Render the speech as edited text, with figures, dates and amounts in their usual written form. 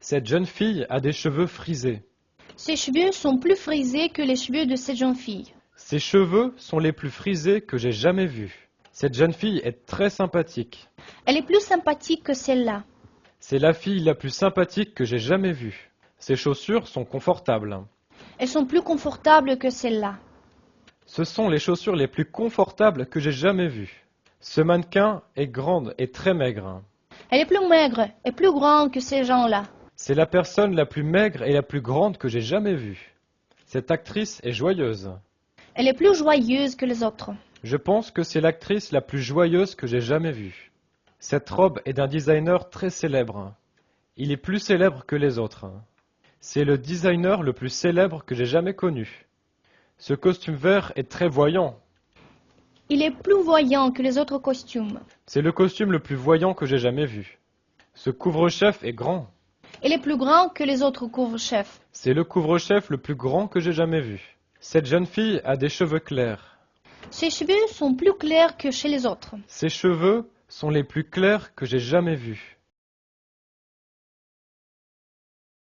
Cette jeune fille a des cheveux frisés. Ses cheveux sont plus frisés que les cheveux de cette jeune fille. Ses cheveux sont les plus frisés que j'ai jamais vus. Cette jeune fille est très sympathique. Elle est plus sympathique que celle-là. C'est la fille la plus sympathique que j'ai jamais vue. Ses chaussures sont confortables. Elles sont plus confortables que celle-là. Ce sont les chaussures les plus confortables que j'ai jamais vues. Ce mannequin est grande et très maigre. Elle est plus maigre et plus grande que ces gens-là. C'est la personne la plus maigre et la plus grande que j'ai jamais vue. Cette actrice est joyeuse. Elle est plus joyeuse que les autres. Je pense que c'est l'actrice la plus joyeuse que j'ai jamais vue. Cette robe est d'un designer très célèbre. Il est plus célèbre que les autres. C'est le designer le plus célèbre que j'ai jamais connu. Ce costume vert est très voyant. Il est plus voyant que les autres costumes. C'est le costume le plus voyant que j'ai jamais vu. Ce couvre-chef est grand. Il est plus grand que les autres couvre-chefs. C'est le couvre-chef le plus grand que j'ai jamais vu. Cette jeune fille a des cheveux clairs. Ses cheveux sont plus clairs que chez les autres. Ses cheveux sont les plus clairs que j'ai jamais vus.